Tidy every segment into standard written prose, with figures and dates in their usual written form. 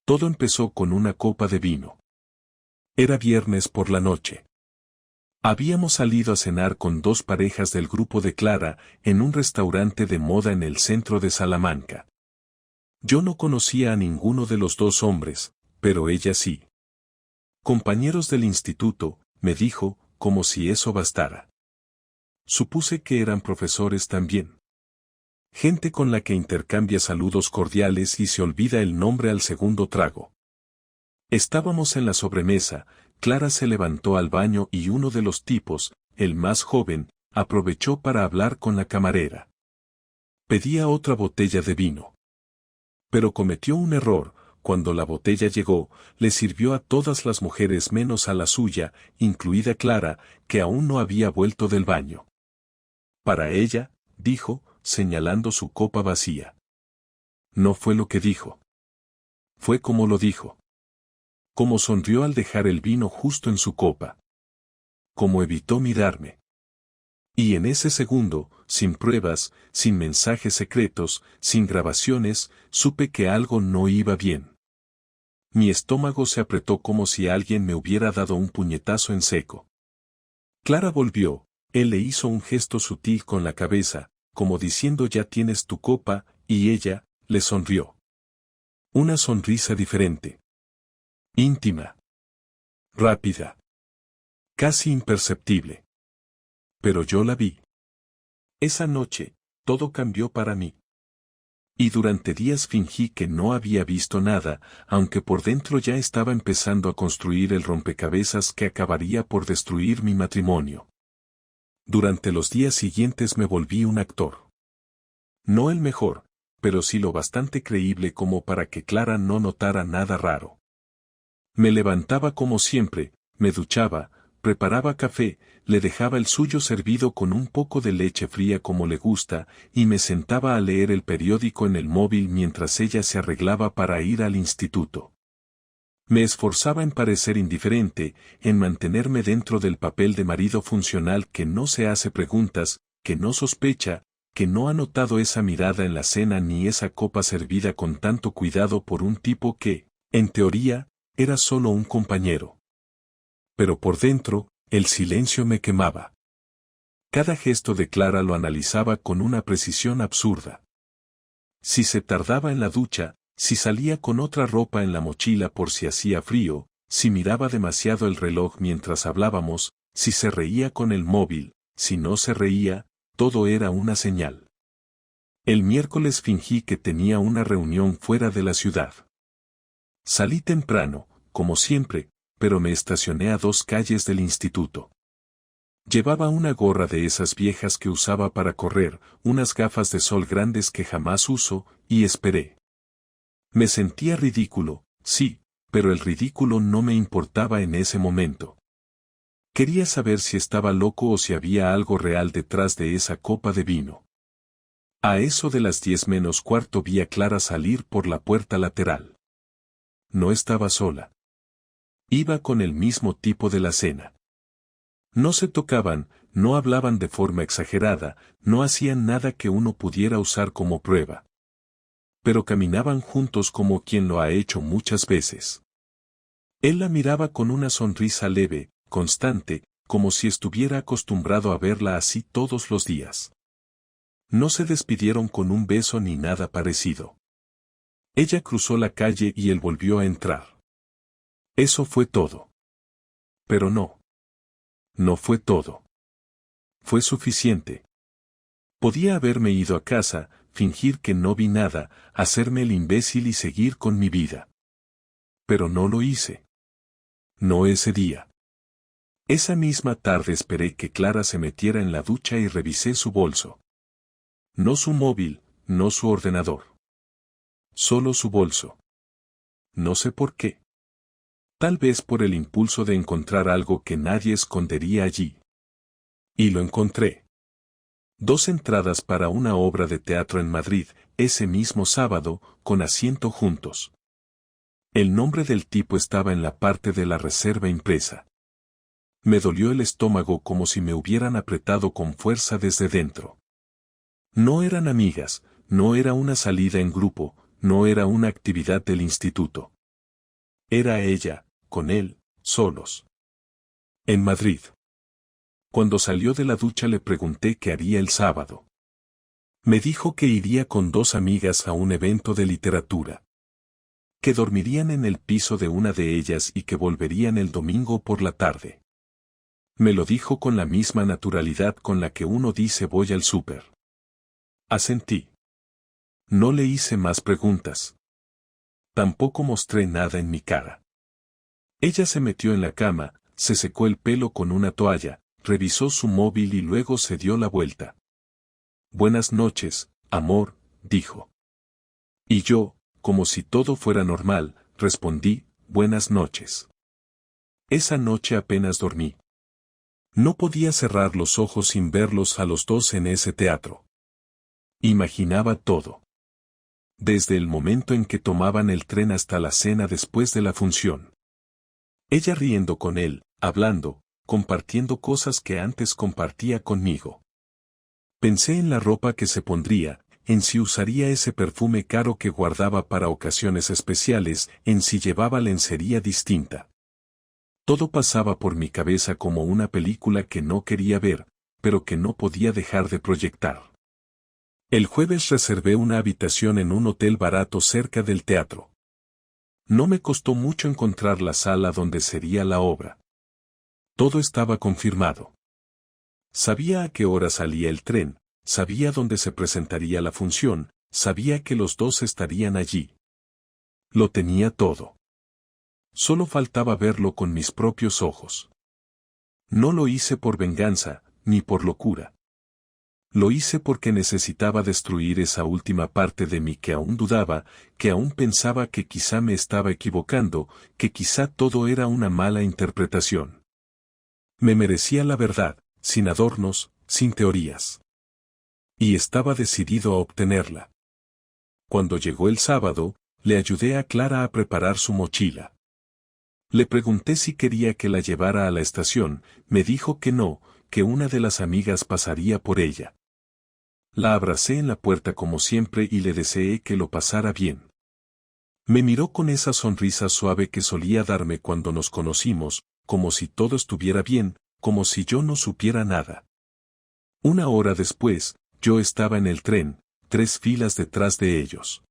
Todo empezó con una copa de vino. Era viernes por la noche. Habíamos salido a cenar con dos parejas del grupo de Clara en un restaurante de moda en el centro de Salamanca. Yo no conocía a ninguno de los dos hombres, pero ella sí. Compañeros del instituto, me dijo, como si eso bastara. Supuse que eran profesores también. Gente con la que intercambia saludos cordiales y se olvida el nombre al segundo trago. Estábamos en la sobremesa, Clara se levantó al baño y uno de los tipos, el más joven, aprovechó para hablar con la camarera. Pedía otra botella de vino. Pero cometió un error. Cuando la botella llegó, le sirvió a todas las mujeres menos a la suya, incluida Clara, que aún no había vuelto del baño. Para ella, dijo, señalando su copa vacía. No fue lo que dijo. Fue como lo dijo. Cómo sonrió al dejar el vino justo en su copa. Cómo evitó mirarme. Y en ese segundo, sin pruebas, sin mensajes secretos, sin grabaciones, supe que algo no iba bien. Mi estómago se apretó como si alguien me hubiera dado un puñetazo en seco. Clara volvió, él le hizo un gesto sutil con la cabeza, como diciendo ya tienes tu copa, y ella, le sonrió. Una sonrisa diferente. Íntima. Rápida. Casi imperceptible. Pero yo la vi. Esa noche, todo cambió para mí. Y durante días fingí que no había visto nada, aunque por dentro ya estaba empezando a construir el rompecabezas que acabaría por destruir mi matrimonio. Durante los días siguientes me volví un actor. No el mejor, pero sí lo bastante creíble como para que Clara no notara nada raro. Me levantaba como siempre, me duchaba, preparaba café, le dejaba el suyo servido con un poco de leche fría como le gusta, y me sentaba a leer el periódico en el móvil mientras ella se arreglaba para ir al instituto. Me esforzaba en parecer indiferente, en mantenerme dentro del papel de marido funcional que no se hace preguntas, que no sospecha, que no ha notado esa mirada en la cena ni esa copa servida con tanto cuidado por un tipo que, en teoría, era solo un compañero. Pero por dentro, el silencio me quemaba. Cada gesto de Clara lo analizaba con una precisión absurda. Si se tardaba en la ducha, si salía con otra ropa en la mochila por si hacía frío, si miraba demasiado el reloj mientras hablábamos, si se reía con el móvil, si no se reía, todo era una señal. El miércoles fingí que tenía una reunión fuera de la ciudad. Salí temprano, como siempre, pero me estacioné a 2 calles del instituto. Llevaba una gorra de esas viejas que usaba para correr, unas gafas de sol grandes que jamás uso, y esperé. Me sentía ridículo, sí, pero el ridículo no me importaba en ese momento. Quería saber si estaba loco o si había algo real detrás de esa copa de vino. A eso de las 10 menos cuarto vi a Clara salir por la puerta lateral. No estaba sola. Iba con el mismo tipo de la cena. No se tocaban, no hablaban de forma exagerada, no hacían nada que uno pudiera usar como prueba. Pero caminaban juntos como quien lo ha hecho muchas veces. Él la miraba con una sonrisa leve, constante, como si estuviera acostumbrado a verla así todos los días. No se despidieron con un beso ni nada parecido. Ella cruzó la calle y él volvió a entrar. Eso fue todo. Pero no. No fue todo. Fue suficiente. Podía haberme ido a casa, fingir que no vi nada, hacerme el imbécil y seguir con mi vida. Pero no lo hice. No ese día. Esa misma tarde esperé que Clara se metiera en la ducha y revisé su bolso. No su móvil, no su ordenador. Solo su bolso. No sé por qué. Tal vez por el impulso de encontrar algo que nadie escondería allí. Y lo encontré. 2 entradas para una obra de teatro en Madrid, ese mismo sábado, con asiento juntos. El nombre del tipo estaba en la parte de la reserva impresa. Me dolió el estómago como si me hubieran apretado con fuerza desde dentro. No eran amigas, no era una salida en grupo, no era una actividad del instituto. Era ella, con él, solos. En Madrid. Cuando salió de la ducha le pregunté qué haría el sábado. Me dijo que iría con 2 amigas a un evento de literatura. Que dormirían en el piso de una de ellas y que volverían el domingo por la tarde. Me lo dijo con la misma naturalidad con la que uno dice voy al súper. Asentí. No le hice más preguntas. Tampoco mostré nada en mi cara. Ella se metió en la cama, se secó el pelo con una toalla, revisó su móvil y luego se dio la vuelta. Buenas noches, amor, dijo. Y yo, como si todo fuera normal, respondí, buenas noches. Esa noche apenas dormí. No podía cerrar los ojos sin verlos a los dos en ese teatro. Imaginaba todo. Desde el momento en que tomaban el tren hasta la cena después de la función. Ella riendo con él, hablando, compartiendo cosas que antes compartía conmigo. Pensé en la ropa que se pondría, en si usaría ese perfume caro que guardaba para ocasiones especiales, en si llevaba lencería distinta. Todo pasaba por mi cabeza como una película que no quería ver, pero que no podía dejar de proyectar. El jueves reservé una habitación en un hotel barato cerca del teatro. No me costó mucho encontrar la sala donde sería la obra. Todo estaba confirmado. Sabía a qué hora salía el tren, sabía dónde se presentaría la función, sabía que los dos estarían allí. Lo tenía todo. Solo faltaba verlo con mis propios ojos. No lo hice por venganza, ni por locura. Lo hice porque necesitaba destruir esa última parte de mí que aún dudaba, que aún pensaba que quizá me estaba equivocando, que quizá todo era una mala interpretación. Me merecía la verdad, sin adornos, sin teorías. Y estaba decidido a obtenerla. Cuando llegó el sábado, le ayudé a Clara a preparar su mochila. Le pregunté si quería que la llevara a la estación, me dijo que no, que una de las amigas pasaría por ella. La abracé en la puerta como siempre y le deseé que lo pasara bien. Me miró con esa sonrisa suave que solía darme cuando nos conocimos, como si todo estuviera bien, como si yo no supiera nada. 1 hora después, yo estaba en el tren, 3 filas detrás de ellos.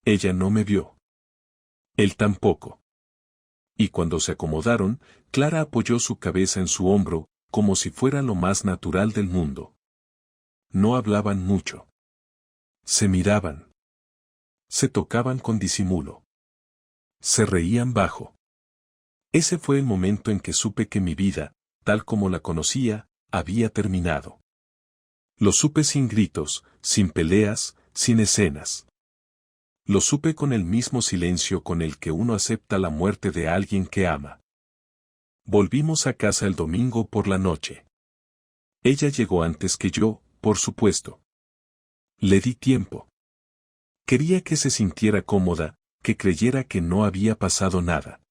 Ella no me vio. Él tampoco. Y cuando se acomodaron, Clara apoyó su cabeza en su hombro, como si fuera lo más natural del mundo. No hablaban mucho. Se miraban. Se tocaban con disimulo. Se reían bajo. Ese fue el momento en que supe que mi vida, tal como la conocía, había terminado. Lo supe sin gritos, sin peleas, sin escenas. Lo supe con el mismo silencio con el que uno acepta la muerte de alguien que ama. Volvimos a casa el domingo por la noche. Ella llegó antes que yo, por supuesto. Le di tiempo. Quería que se sintiera cómoda, que creyera que no había pasado nada.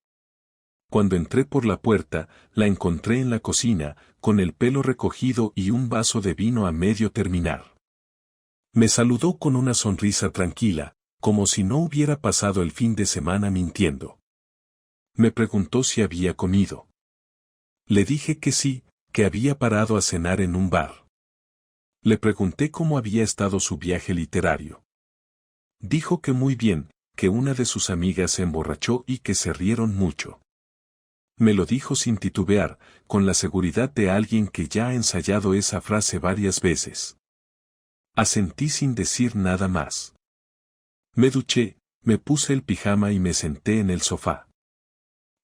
Cuando entré por la puerta, la encontré en la cocina, con el pelo recogido y un vaso de vino a medio terminar. Me saludó con una sonrisa tranquila, como si no hubiera pasado el fin de semana mintiendo. Me preguntó si había comido. Le dije que sí, que había parado a cenar en un bar. Le pregunté cómo había estado su viaje literario. Dijo que muy bien, que una de sus amigas se emborrachó y que se rieron mucho. Me lo dijo sin titubear, con la seguridad de alguien que ya ha ensayado esa frase varias veces. Asentí sin decir nada más. Me duché, me puse el pijama y me senté en el sofá.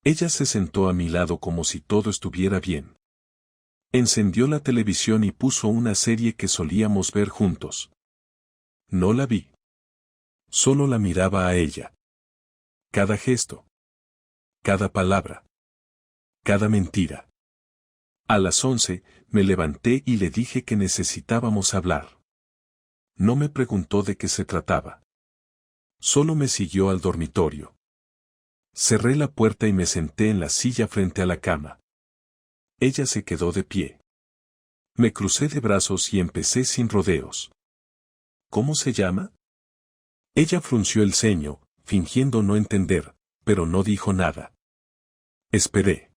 Ella se sentó a mi lado como si todo estuviera bien. Encendió la televisión y puso una serie que solíamos ver juntos. No la vi. Solo la miraba a ella. Cada gesto. Cada palabra. Cada mentira. A las 11, me levanté y le dije que necesitábamos hablar. No me preguntó de qué se trataba. Solo me siguió al dormitorio. Cerré la puerta y me senté en la silla frente a la cama. Ella se quedó de pie. Me crucé de brazos y empecé sin rodeos. ¿Cómo se llama? Ella frunció el ceño, fingiendo no entender, pero no dijo nada. Esperé.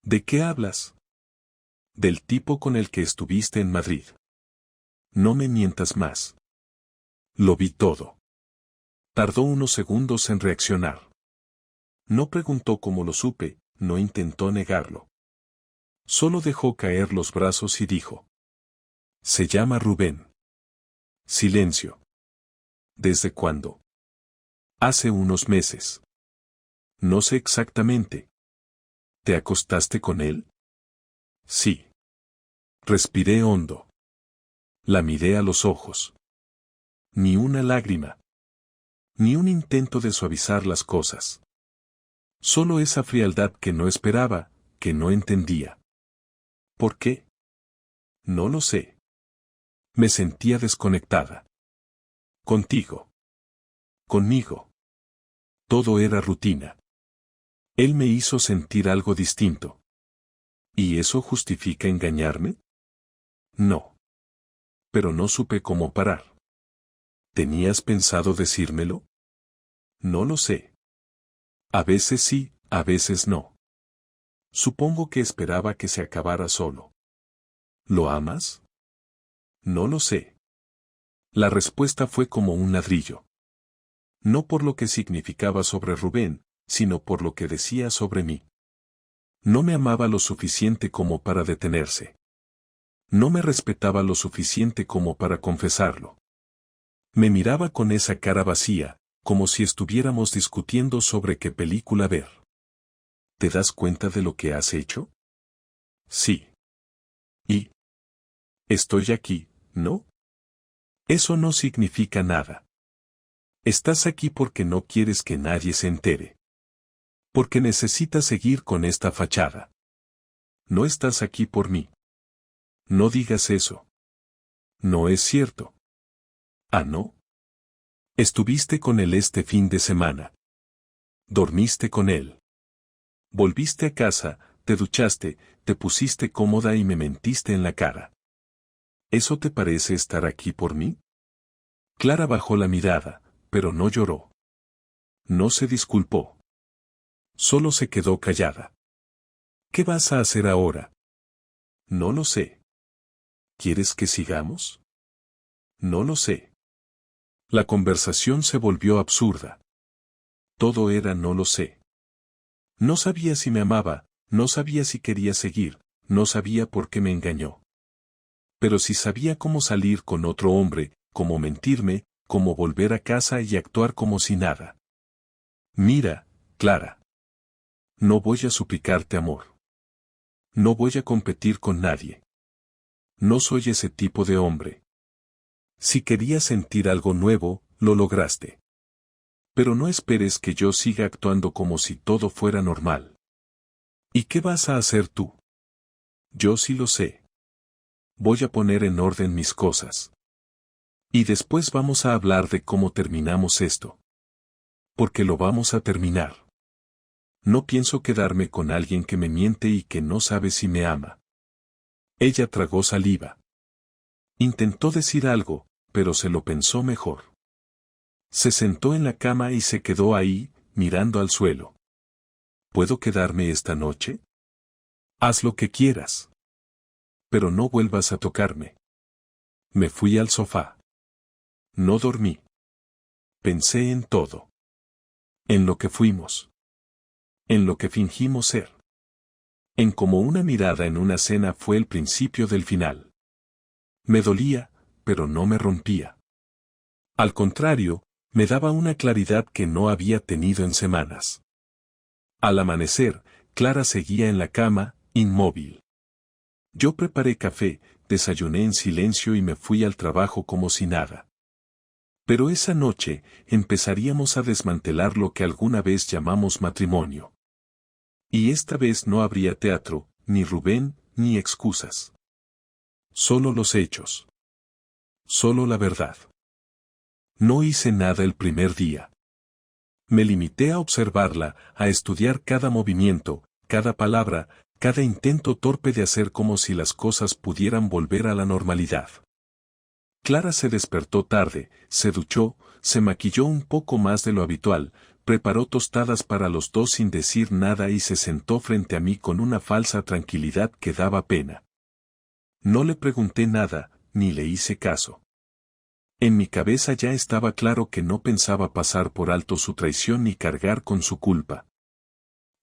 ¿De qué hablas? Del tipo con el que estuviste en Madrid. No me mientas más. Lo vi todo. Tardó unos segundos en reaccionar. No preguntó cómo lo supe, no intentó negarlo. Solo dejó caer los brazos y dijo: Se llama Rubén. Silencio. ¿Desde cuándo? Hace unos meses. No sé exactamente. ¿Te acostaste con él? Sí. Respiré hondo. La miré a los ojos. Ni una lágrima. Ni un intento de suavizar las cosas. Solo esa frialdad que no esperaba, que no entendía. ¿Por qué? No lo sé. Me sentía desconectada. Contigo. Conmigo. Todo era rutina. Él me hizo sentir algo distinto. ¿Y eso justifica engañarme? No. Pero no supe cómo parar. ¿Tenías pensado decírmelo? No lo sé. A veces sí, a veces no. Supongo que esperaba que se acabara solo. ¿Lo amas? No lo sé. La respuesta fue como un ladrillo. No por lo que significaba sobre Rubén, sino por lo que decía sobre mí. No me amaba lo suficiente como para detenerse. No me respetaba lo suficiente como para confesarlo. Me miraba con esa cara vacía, como si estuviéramos discutiendo sobre qué película ver. ¿Te das cuenta de lo que has hecho? Sí. ¿Y? Estoy aquí, ¿no? Eso no significa nada. Estás aquí porque no quieres que nadie se entere. Porque necesitas seguir con esta fachada. No estás aquí por mí. No digas eso. No es cierto. ¿Ah, no? Estuviste con él este fin de semana. Dormiste con él. Volviste a casa, te duchaste, te pusiste cómoda y me mentiste en la cara. ¿Eso te parece estar aquí por mí? Clara bajó la mirada, pero no lloró. No se disculpó. Solo se quedó callada. ¿Qué vas a hacer ahora? No lo sé. ¿Quieres que sigamos? No lo sé. La conversación se volvió absurda. Todo era no lo sé. No sabía si me amaba, no sabía si quería seguir, no sabía por qué me engañó. Pero sí sabía cómo salir con otro hombre, cómo mentirme, cómo volver a casa y actuar como si nada. Mira, Clara. No voy a suplicarte amor. No voy a competir con nadie. No soy ese tipo de hombre. Si querías sentir algo nuevo, lo lograste. Pero no esperes que yo siga actuando como si todo fuera normal. ¿Y qué vas a hacer tú? Yo sí lo sé. Voy a poner en orden mis cosas. Y después vamos a hablar de cómo terminamos esto. Porque lo vamos a terminar. No pienso quedarme con alguien que me miente y que no sabe si me ama. Ella tragó saliva. Intentó decir algo, pero se lo pensó mejor. Se sentó en la cama y se quedó ahí, mirando al suelo. ¿Puedo quedarme esta noche? Haz lo que quieras. Pero no vuelvas a tocarme. Me fui al sofá. No dormí. Pensé en todo. En lo que fuimos. En lo que fingimos ser. En cómo una mirada en una cena fue el principio del final. Me dolía, pero no me rompía. Al contrario, me daba una claridad que no había tenido en semanas. Al amanecer, Clara seguía en la cama, inmóvil. Yo preparé café, desayuné en silencio y me fui al trabajo como si nada. Pero esa noche, empezaríamos a desmantelar lo que alguna vez llamamos matrimonio. Y esta vez no habría teatro, ni Rubén, ni excusas. Solo los hechos. Solo la verdad. No hice nada el primer día. Me limité a observarla, a estudiar cada movimiento, cada palabra, cada intento torpe de hacer como si las cosas pudieran volver a la normalidad. Clara se despertó tarde, se duchó, se maquilló un poco más de lo habitual, preparó tostadas para los dos sin decir nada y se sentó frente a mí con una falsa tranquilidad que daba pena. No le pregunté nada, ni le hice caso. En mi cabeza ya estaba claro que no pensaba pasar por alto su traición ni cargar con su culpa.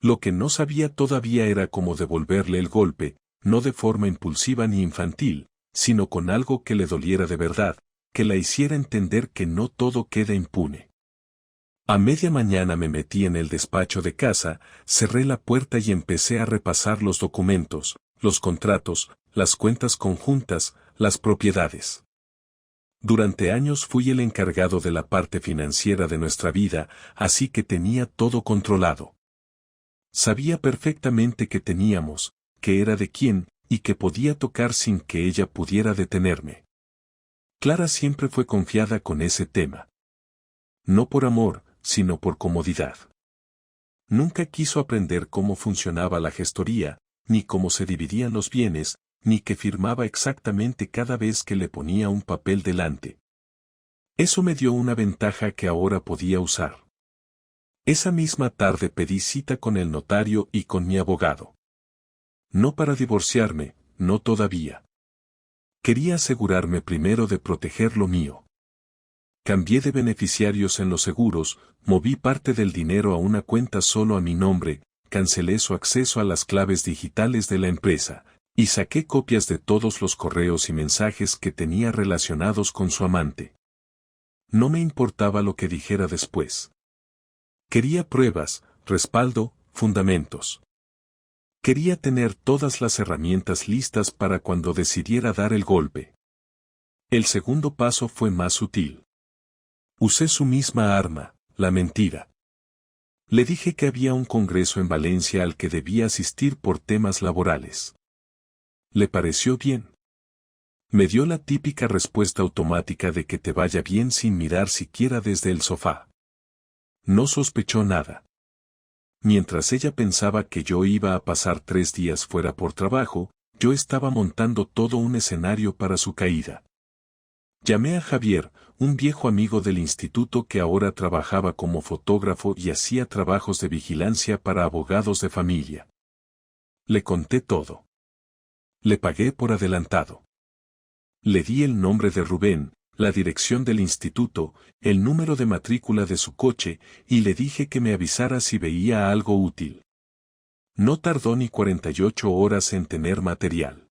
Lo que no sabía todavía era cómo devolverle el golpe, no de forma impulsiva ni infantil, sino con algo que le doliera de verdad, que la hiciera entender que no todo queda impune. A media mañana me metí en el despacho de casa, cerré la puerta y empecé a repasar los documentos, los contratos, las cuentas conjuntas, las propiedades. Durante años fui el encargado de la parte financiera de nuestra vida, así que tenía todo controlado. Sabía perfectamente qué teníamos, qué era de quién, y que podía tocar sin que ella pudiera detenerme. Clara siempre fue confiada con ese tema. No por amor, sino por comodidad. Nunca quiso aprender cómo funcionaba la gestoría, ni cómo se dividían los bienes, ni que firmaba exactamente cada vez que le ponía un papel delante. Eso me dio una ventaja que ahora podía usar. Esa misma tarde pedí cita con el notario y con mi abogado. No para divorciarme, no todavía. Quería asegurarme primero de proteger lo mío. Cambié de beneficiarios en los seguros, moví parte del dinero a una cuenta solo a mi nombre, cancelé su acceso a las claves digitales de la empresa, y saqué copias de todos los correos y mensajes que tenía relacionados con su amante. No me importaba lo que dijera después. Quería pruebas, respaldo, fundamentos. Quería tener todas las herramientas listas para cuando decidiera dar el golpe. El segundo paso fue más sutil. Usé su misma arma, la mentira. Le dije que había un congreso en Valencia al que debía asistir por temas laborales. ¿Le pareció bien? Me dio la típica respuesta automática de que te vaya bien sin mirar siquiera desde el sofá. No sospechó nada. Mientras ella pensaba que yo iba a pasar 3 días fuera por trabajo, yo estaba montando todo un escenario para su caída. Llamé a Javier, un viejo amigo del instituto que ahora trabajaba como fotógrafo y hacía trabajos de vigilancia para abogados de familia. Le conté todo. Le pagué por adelantado. Le di el nombre de Rubén, la dirección del instituto, el número de matrícula de su coche, y le dije que me avisara si veía algo útil. No tardó ni 48 horas en tener material.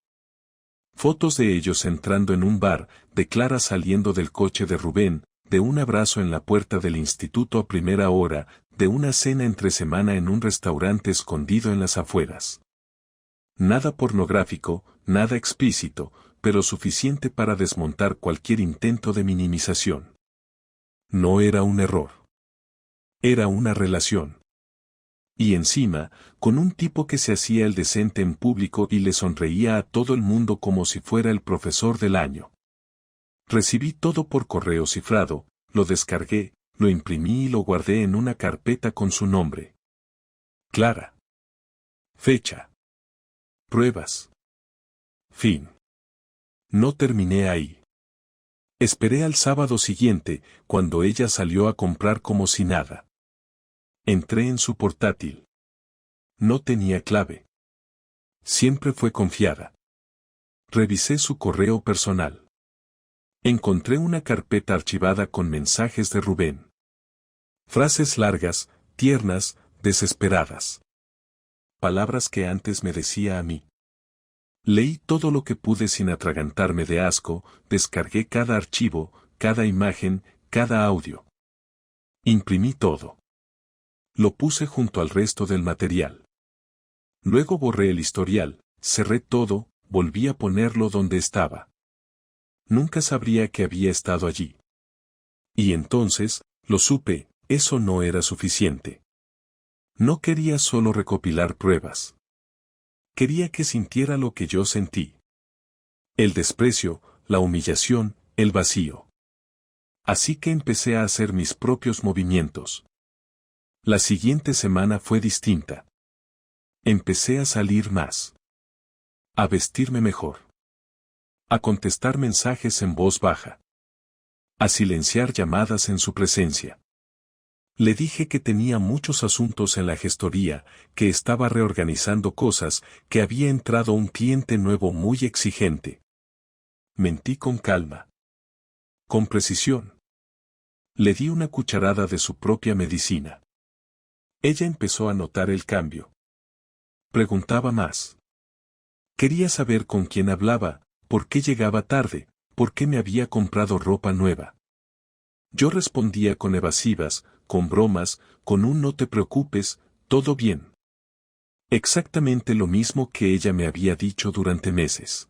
Fotos de ellos entrando en un bar, de Clara saliendo del coche de Rubén, de un abrazo en la puerta del instituto a primera hora, de una cena entre semana en un restaurante escondido en las afueras. Nada pornográfico, nada explícito, pero suficiente para desmontar cualquier intento de minimización. No era un error. Era una relación. Y encima, con un tipo que se hacía el decente en público y le sonreía a todo el mundo como si fuera el profesor del año. Recibí todo por correo cifrado, lo descargué, lo imprimí y lo guardé en una carpeta con su nombre. Clara. Fecha. Pruebas. Fin. No terminé ahí. Esperé al sábado siguiente, cuando ella salió a comprar como si nada. Entré en su portátil. No tenía clave. Siempre fue confiada. Revisé su correo personal. Encontré una carpeta archivada con mensajes de Rubén. Frases largas, tiernas, desesperadas. Palabras que antes me decía a mí. Leí todo lo que pude sin atragantarme de asco, descargué cada archivo, cada imagen, cada audio. Imprimí todo. Lo puse junto al resto del material. Luego borré el historial, cerré todo, volví a ponerlo donde estaba. Nunca sabría que había estado allí. Y entonces, lo supe, eso no era suficiente. No quería solo recopilar pruebas. Quería que sintiera lo que yo sentí. El desprecio, la humillación, el vacío. Así que empecé a hacer mis propios movimientos. La siguiente semana fue distinta. Empecé a salir más. A vestirme mejor. A contestar mensajes en voz baja. A silenciar llamadas en su presencia. Le dije que tenía muchos asuntos en la gestoría, que estaba reorganizando cosas, que había entrado un cliente nuevo muy exigente. Mentí con calma. Con precisión. Le di una cucharada de su propia medicina. Ella empezó a notar el cambio. Preguntaba más. Quería saber con quién hablaba, por qué llegaba tarde, por qué me había comprado ropa nueva. Yo respondía con evasivas, con bromas, con un no te preocupes, todo bien. Exactamente lo mismo que ella me había dicho durante meses.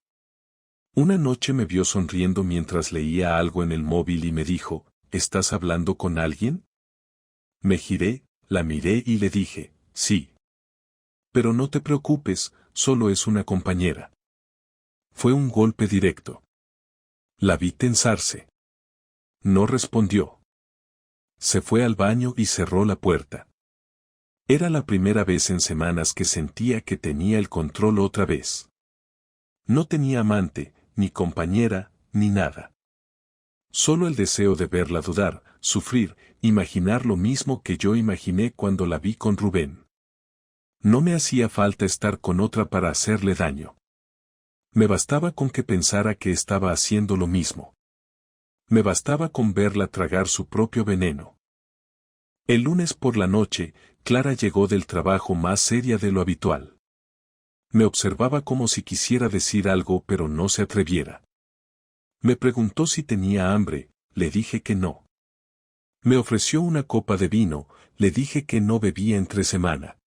Una noche me vio sonriendo mientras leía algo en el móvil y me dijo, ¿estás hablando con alguien? Me giré, la miré y le dije, sí. Pero no te preocupes, solo es una compañera. Fue un golpe directo. La vi tensarse. No respondió. Se fue al baño y cerró la puerta. Era la primera vez en semanas que sentía que tenía el control otra vez. No tenía amante, ni compañera, ni nada. Solo el deseo de verla dudar, sufrir, imaginar lo mismo que yo imaginé cuando la vi con Rubén. No me hacía falta estar con otra para hacerle daño. Me bastaba con que pensara que estaba haciendo lo mismo. Me bastaba con verla tragar su propio veneno. El lunes por la noche, Clara llegó del trabajo más seria de lo habitual. Me observaba como si quisiera decir algo pero no se atreviera. Me preguntó si tenía hambre, le dije que no. Me ofreció una copa de vino, le dije que no bebía entre semana.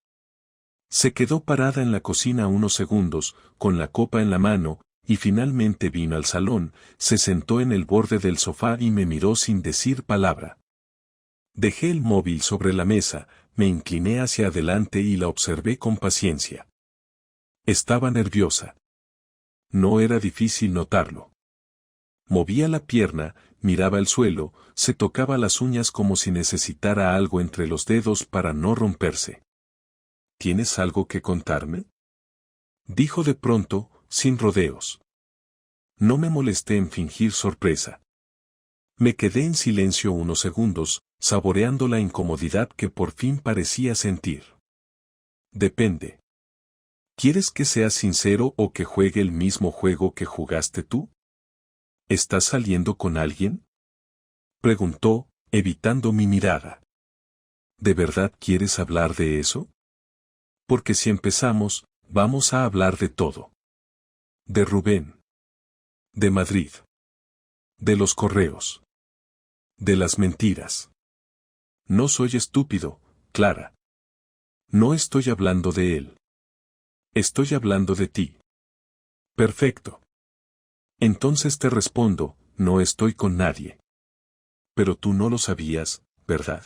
Se quedó parada en la cocina unos segundos, con la copa en la mano, y finalmente vino al salón, se sentó en el borde del sofá y me miró sin decir palabra. Dejé el móvil sobre la mesa, me incliné hacia adelante y la observé con paciencia. Estaba nerviosa. No era difícil notarlo. Movía la pierna, miraba el suelo, se tocaba las uñas como si necesitara algo entre los dedos para no romperse. ¿Tienes algo que contarme? Dijo de pronto, sin rodeos. No me molesté en fingir sorpresa. Me quedé en silencio unos segundos, saboreando la incomodidad que por fin parecía sentir. Depende. ¿Quieres que sea sincero o que juegue el mismo juego que jugaste tú? ¿Estás saliendo con alguien? Preguntó, evitando mi mirada. ¿De verdad quieres hablar de eso? Porque si empezamos, vamos a hablar de todo. De Rubén. De Madrid. De los correos. De las mentiras. No soy estúpido, Clara. No estoy hablando de él. Estoy hablando de ti. Perfecto. Entonces te respondo, no estoy con nadie. Pero tú no lo sabías, ¿verdad?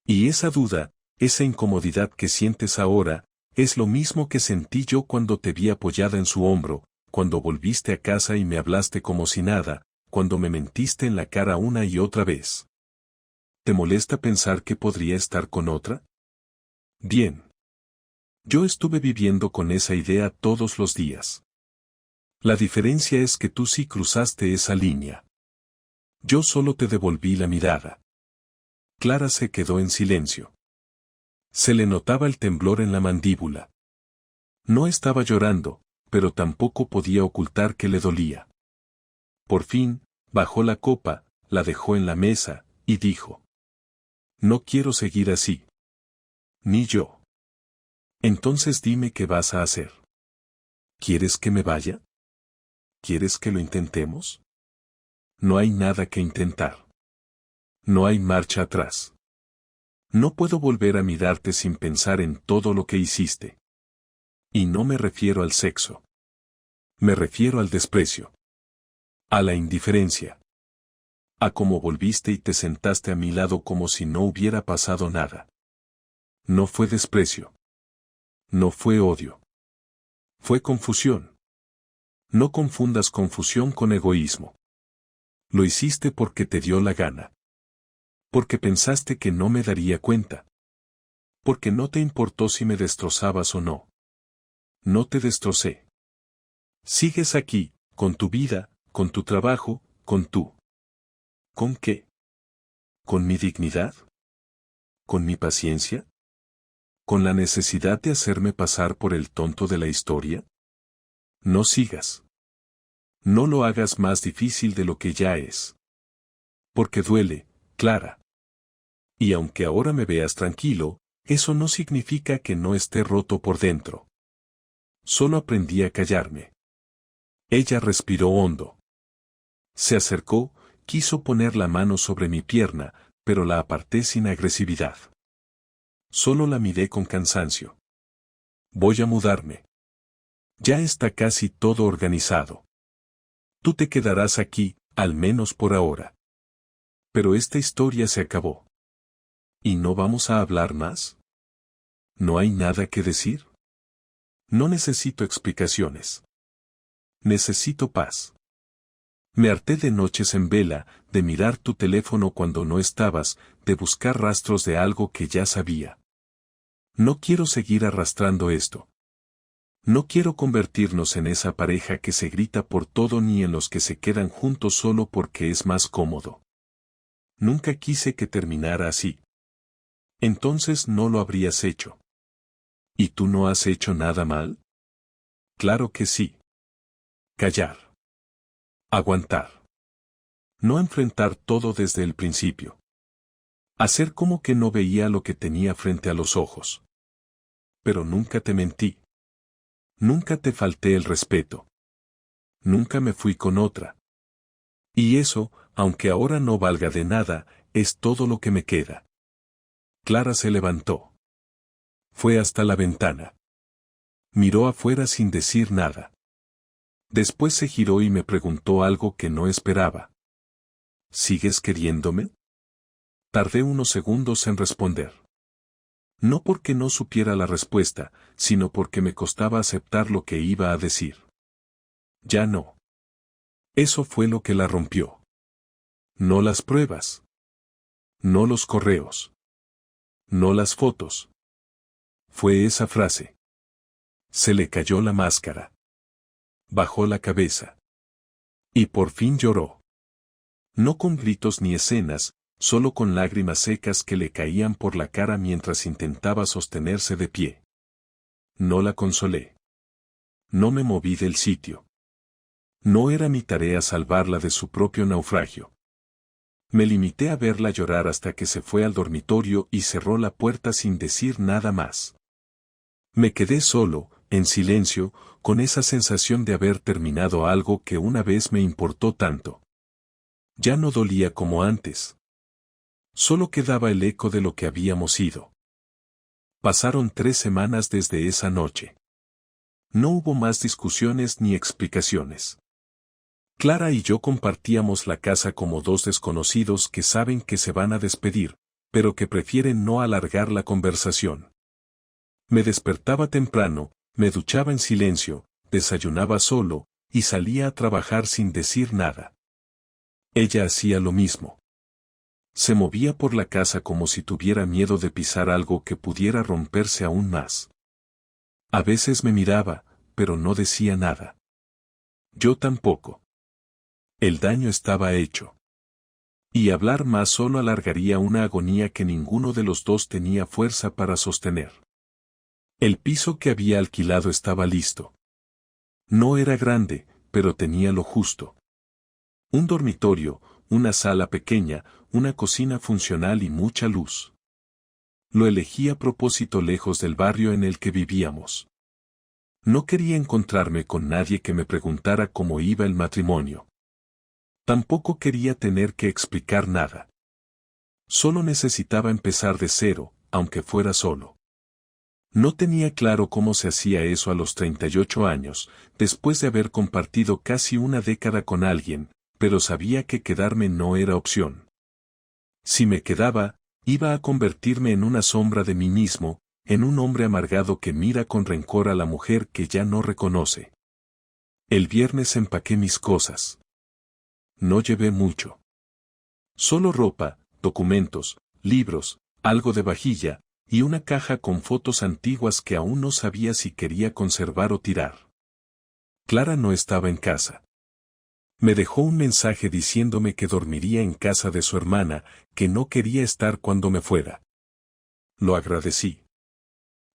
Y esa duda, esa incomodidad que sientes ahora, es lo mismo que sentí yo cuando te vi apoyada en su hombro, cuando volviste a casa y me hablaste como si nada, cuando me mentiste en la cara una y otra vez. ¿Te molesta pensar que podría estar con otra? Bien. Yo estuve viviendo con esa idea todos los días. La diferencia es que tú sí cruzaste esa línea. Yo solo te devolví la mirada. Clara se quedó en silencio. Se le notaba el temblor en la mandíbula. No estaba llorando, pero tampoco podía ocultar que le dolía. Por fin, bajó la copa, la dejó en la mesa, y dijo: No quiero seguir así. Ni yo. Entonces dime qué vas a hacer. ¿Quieres que me vaya? ¿Quieres que lo intentemos? No hay nada que intentar. No hay marcha atrás. No puedo volver a mirarte sin pensar en todo lo que hiciste. Y no me refiero al sexo. Me refiero al desprecio. A la indiferencia. A cómo volviste y te sentaste a mi lado como si no hubiera pasado nada. No fue desprecio. No fue odio. Fue confusión. No confundas confusión con egoísmo. Lo hiciste porque te dio la gana. Porque pensaste que no me daría cuenta. Porque no te importó si me destrozabas o no. No te destrocé. Sigues aquí, con tu vida, con tu trabajo, con tú. ¿Con qué? ¿Con mi dignidad? ¿Con mi paciencia? ¿Con la necesidad de hacerme pasar por el tonto de la historia? No sigas. No lo hagas más difícil de lo que ya es. Porque duele, Clara. Y aunque ahora me veas tranquilo, eso no significa que no esté roto por dentro. Solo aprendí a callarme. Ella respiró hondo. Se acercó, quiso poner la mano sobre mi pierna, pero la aparté sin agresividad. Solo la miré con cansancio. Voy a mudarme. Ya está casi todo organizado. Tú te quedarás aquí, al menos por ahora. Pero esta historia se acabó. ¿Y no vamos a hablar más? ¿No hay nada que decir? No necesito explicaciones. Necesito paz. Me harté de noches en vela, de mirar tu teléfono cuando no estabas, de buscar rastros de algo que ya sabía. No quiero seguir arrastrando esto. No quiero convertirnos en esa pareja que se grita por todo ni en los que se quedan juntos solo porque es más cómodo. Nunca quise que terminara así. Entonces no lo habrías hecho. ¿Y tú no has hecho nada mal? Claro que sí. Callar. Aguantar. No enfrentar todo desde el principio. Hacer como que no veía lo que tenía frente a los ojos. Pero nunca te mentí. Nunca te falté el respeto. Nunca me fui con otra. Y eso, aunque ahora no valga de nada, es todo lo que me queda. Clara se levantó. Fue hasta la ventana. Miró afuera sin decir nada. Después se giró y me preguntó algo que no esperaba. ¿Sigues queriéndome? Tardé unos segundos en responder. No porque no supiera la respuesta, sino porque me costaba aceptar lo que iba a decir. Ya no. Eso fue lo que la rompió. No las pruebas. No los correos. No las fotos. Fue esa frase. Se le cayó la máscara. Bajó la cabeza. Y por fin lloró. No con gritos ni escenas, solo con lágrimas secas que le caían por la cara mientras intentaba sostenerse de pie. No la consolé. No me moví del sitio. No era mi tarea salvarla de su propio naufragio. Me limité a verla llorar hasta que se fue al dormitorio y cerró la puerta sin decir nada más. Me quedé solo, en silencio, con esa sensación de haber terminado algo que una vez me importó tanto. Ya no dolía como antes. Solo quedaba el eco de lo que habíamos sido. Pasaron 3 semanas desde esa noche. No hubo más discusiones ni explicaciones. Clara y yo compartíamos la casa como dos desconocidos que saben que se van a despedir, pero que prefieren no alargar la conversación. Me despertaba temprano, me duchaba en silencio, desayunaba solo, y salía a trabajar sin decir nada. Ella hacía lo mismo. Se movía por la casa como si tuviera miedo de pisar algo que pudiera romperse aún más. A veces me miraba, pero no decía nada. Yo tampoco. El daño estaba hecho. Y hablar más solo alargaría una agonía que ninguno de los dos tenía fuerza para sostener. El piso que había alquilado estaba listo. No era grande, pero tenía lo justo. Un dormitorio, una sala pequeña, una cocina funcional y mucha luz. Lo elegí a propósito lejos del barrio en el que vivíamos. No quería encontrarme con nadie que me preguntara cómo iba el matrimonio. Tampoco quería tener que explicar nada. Solo necesitaba empezar de cero, aunque fuera solo. No tenía claro cómo se hacía eso a los 38 años, después de haber compartido casi una década con alguien, pero sabía que quedarme no era opción. Si me quedaba, iba a convertirme en una sombra de mí mismo, en un hombre amargado que mira con rencor a la mujer que ya no reconoce. El viernes empaqué mis cosas. No llevé mucho. Solo ropa, documentos, libros, algo de vajilla, y una caja con fotos antiguas que aún no sabía si quería conservar o tirar. Clara no estaba en casa. Me dejó un mensaje diciéndome que dormiría en casa de su hermana, que no quería estar cuando me fuera. Lo agradecí.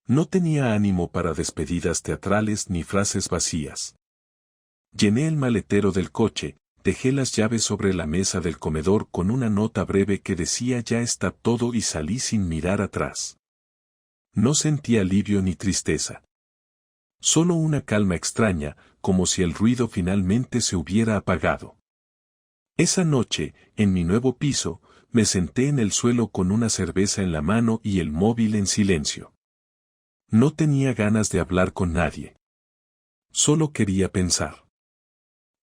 No tenía ánimo para despedidas teatrales ni frases vacías. Llené el maletero del coche, dejé las llaves sobre la mesa del comedor con una nota breve que decía ya está todo y salí sin mirar atrás. No sentí alivio ni tristeza. Solo una calma extraña, como si el ruido finalmente se hubiera apagado. Esa noche, en mi nuevo piso, me senté en el suelo con una cerveza en la mano y el móvil en silencio. No tenía ganas de hablar con nadie. Solo quería pensar.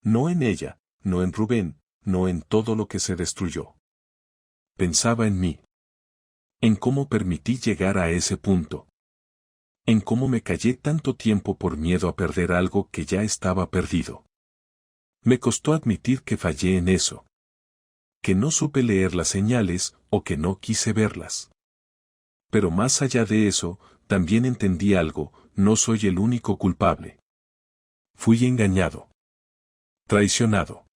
No en ella, no en Rubén, no en todo lo que se destruyó. Pensaba en mí. En cómo permití llegar a ese punto. En cómo me callé tanto tiempo por miedo a perder algo que ya estaba perdido. Me costó admitir que fallé en eso. Que no supe leer las señales o que no quise verlas. Pero más allá de eso, también entendí algo, no soy el único culpable. Fui engañado. Traicionado.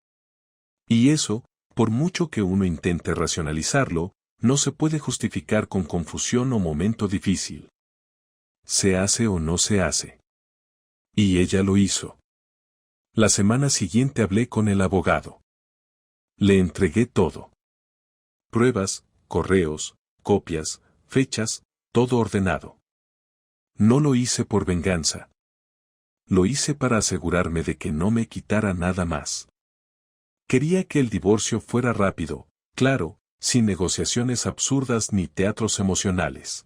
Y eso, por mucho que uno intente racionalizarlo, no se puede justificar con confusión o momento difícil. ¿Se hace o no se hace? Y ella lo hizo. La semana siguiente hablé con el abogado. Le entregué todo. Pruebas, correos, copias, fechas, todo ordenado. No lo hice por venganza. Lo hice para asegurarme de que no me quitara nada más. Quería que el divorcio fuera rápido, claro, sin negociaciones absurdas ni teatros emocionales.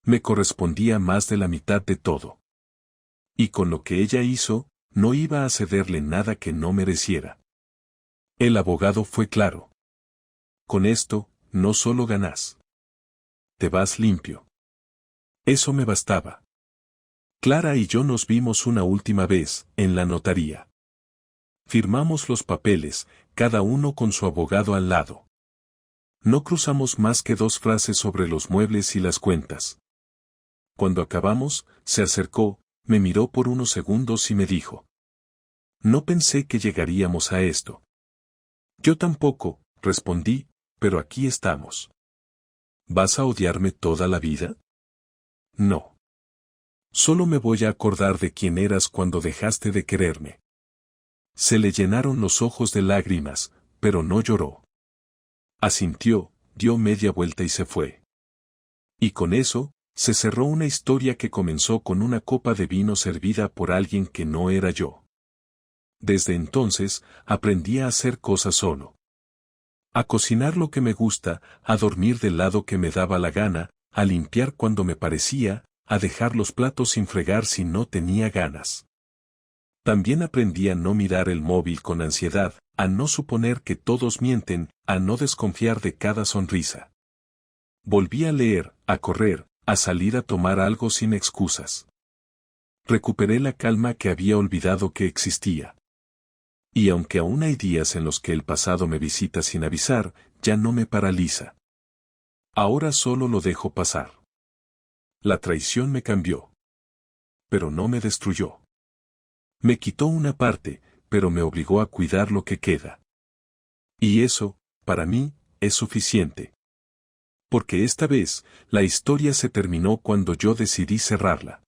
Me correspondía más de la mitad de todo. Y con lo que ella hizo, no iba a cederle nada que no mereciera. El abogado fue claro. Con esto, no solo ganás. Te vas limpio. Eso me bastaba. Clara y yo nos vimos una última vez, en la notaría. Firmamos los papeles, cada uno con su abogado al lado. No cruzamos más que 2 frases sobre los muebles y las cuentas. Cuando acabamos, se acercó, me miró por unos segundos y me dijo. No pensé que llegaríamos a esto. Yo tampoco, respondí, pero aquí estamos. ¿Vas a odiarme toda la vida? No. Solo me voy a acordar de quién eras cuando dejaste de quererme. Se le llenaron los ojos de lágrimas, pero no lloró. Asintió, dio media vuelta y se fue. Y con eso, se cerró una historia que comenzó con una copa de vino servida por alguien que no era yo. Desde entonces, aprendí a hacer cosas solo. A cocinar lo que me gusta, a dormir del lado que me daba la gana, a limpiar cuando me parecía, a dejar los platos sin fregar si no tenía ganas. También aprendí a no mirar el móvil con ansiedad, a no suponer que todos mienten, a no desconfiar de cada sonrisa. Volví a leer, a correr, a salir a tomar algo sin excusas. Recuperé la calma que había olvidado que existía. Y aunque aún hay días en los que el pasado me visita sin avisar, ya no me paraliza. Ahora solo lo dejo pasar. La traición me cambió. Pero no me destruyó. Me quitó una parte, pero me obligó a cuidar lo que queda. Y eso, para mí, es suficiente. Porque esta vez, la historia se terminó cuando yo decidí cerrarla.